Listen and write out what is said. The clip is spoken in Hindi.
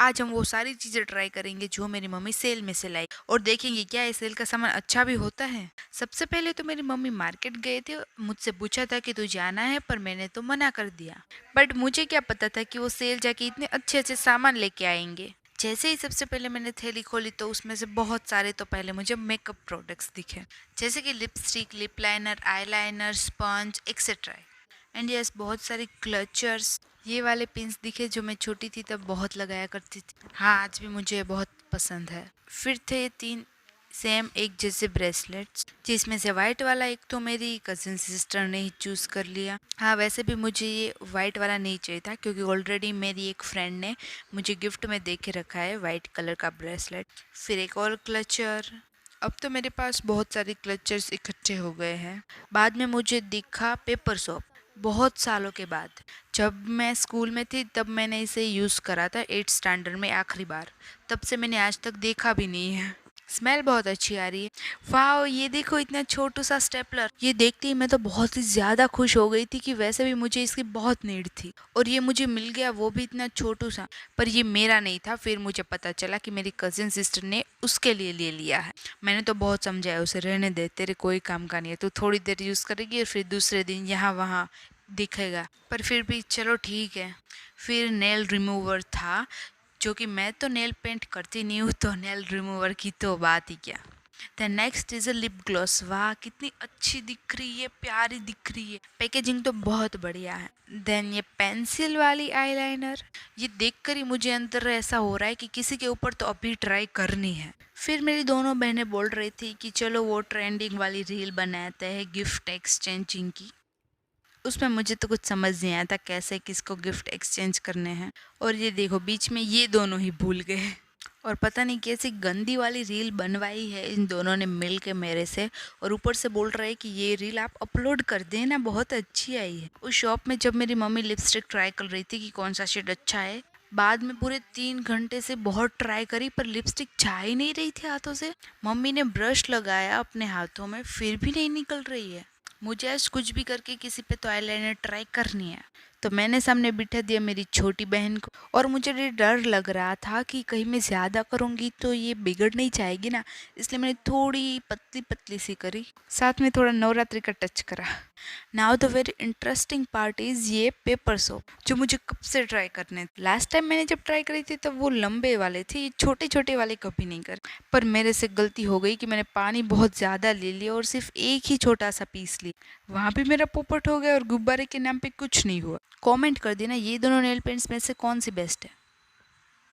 आज हम वो सारी चीज़ें ट्राई करेंगे जो मेरी मम्मी सेल में से लाई और देखेंगे क्या ये सेल का सामान अच्छा भी होता है। सबसे पहले तो मेरी मम्मी मार्केट गए थे, मुझसे पूछा था कि तू जाना है, पर मैंने तो मना कर दिया। बट मुझे क्या पता था कि वो सेल जाके इतने अच्छे अच्छे सामान लेके आएंगे। जैसे ही सबसे पहले मैंने थैली खोली तो उसमें से बहुत सारे तो पहले मुझे मेकअप प्रोडक्ट्स दिखे, जैसे कि lipstick, lip liner, eye liner, sponge etcetera. And yes, बहुत सारे क्लचर्स, ये वाले पिंस दिखे जो मैं छोटी थी तब बहुत लगाया करती थी। हाँ, आज भी मुझे बहुत पसंद है। फिर थे 3 सेम एक जैसे ब्रेसलेट्स, जिसमें से वाइट वाला एक तो मेरी कजिन सिस्टर ने ही चूज कर लिया। हाँ, वैसे भी मुझे ये वाइट वाला नहीं चाहिए था क्योंकि ऑलरेडी मेरी एक फ्रेंड ने मुझे गिफ्ट में दे के रखा है वाइट कलर का ब्रेसलेट। फिर एक और क्लचर। अब तो मेरे पास बहुत सारे क्लचर्स इकट्ठे हो गए हैं। बाद में मुझे दिखा पेपर सोप, बहुत सालों के बाद। जब मैं स्कूल में थी तब मैंने इसे यूज़ करा था 8th स्टैंडर्ड में आखिरी बार। तब से मैंने आज तक देखा भी नहीं है। स्मेल बहुत अच्छी आ रही है। वाह, ये देखो इतना छोटू सा स्टेपलर। ये देखते ही मैं तो बहुत ही ज़्यादा खुश हो गई थी कि वैसे भी मुझे इसकी बहुत नीड थी और ये मुझे मिल गया, वो भी इतना छोटू सा। पर ये मेरा नहीं था, फिर मुझे पता चला कि मेरी कजिन सिस्टर ने उसके लिए ले लिया है। मैंने तो बहुत समझाया उसे, रहने दे, तेरे कोई काम का नहीं है, तू थोड़ी देर यूज़ करेगी और फिर दूसरे दिन यहाँ वहाँ दिखेगा। पर फिर भी चलो ठीक है। फिर नेल रिमूवर था, जो कि मैं तो नेल पेंट करती नहीं हूँ, तो नेल रिमूवर की तो बात ही क्या। The next is a lip gloss. वाह, कितनी अच्छी दिख रही है, प्यारी दिख रही है। पैकेजिंग तो बहुत बढ़िया है। देन ये पेंसिल वाली आईलाइनर, ये देखकर ही मुझे अंदर ऐसा हो रहा है कि किसी के ऊपर तो अभी ट्राई करनी है। फिर मेरी दोनों बहनें बोल रही थी कि चलो वो ट्रेंडिंग वाली रील बनाते हैं गिफ्ट एक्सचेंजिंग की। उसमें मुझे तो कुछ समझ नहीं आया था कैसे किसको गिफ्ट एक्सचेंज करने हैं। और ये देखो बीच में ये दोनों ही भूल गए और पता नहीं कैसी गंदी वाली रील बनवाई है इन दोनों ने मिल के मेरे से। और ऊपर से बोल रहे हैं कि ये रील आप अपलोड कर देना, बहुत अच्छी आई है। उस शॉप में जब मेरी मम्मी लिपस्टिक ट्राई कर रही थी कि कौन सा शेड अच्छा है, बाद में पूरे 3 घंटे से बहुत ट्राई करी पर लिपस्टिक जा ही नहीं रही थी हाथों से। मम्मी ने ब्रश लगाया अपने हाथों में, फिर भी नहीं निकल रही है। मुझे आज कुछ भी करके किसी पे तो आईलाइनर ट्राई करनी है। तो मैंने सामने बिठा दिया मेरी छोटी बहन को और मुझे ये डर लग रहा था कि कहीं मैं ज़्यादा करूँगी तो ये बिगड़ नहीं जाएगी ना, इसलिए मैंने थोड़ी पतली पतली सी करी, साथ में थोड़ा नवरात्रि का टच करा। Now the very interesting part is ये पेपर सोप, जो मुझे कब से ट्राई करने थे। लास्ट टाइम मैंने जब ट्राई करी थी तब वो लंबे वाले थे, ये छोटे छोटे वाले कभी नहीं कर। पर मेरे से गलती हो गई कि मैंने पानी बहुत ज़्यादा ले लिया और सिर्फ एक ही छोटा सा पीस लिया। वहाँ भी मेरा पोपट हो गया और गुब्बारे के नाम पे कुछ नहीं हुआ। कमेंट कर देना ये दोनों नेल पेंट्स में से कौन सी बेस्ट है।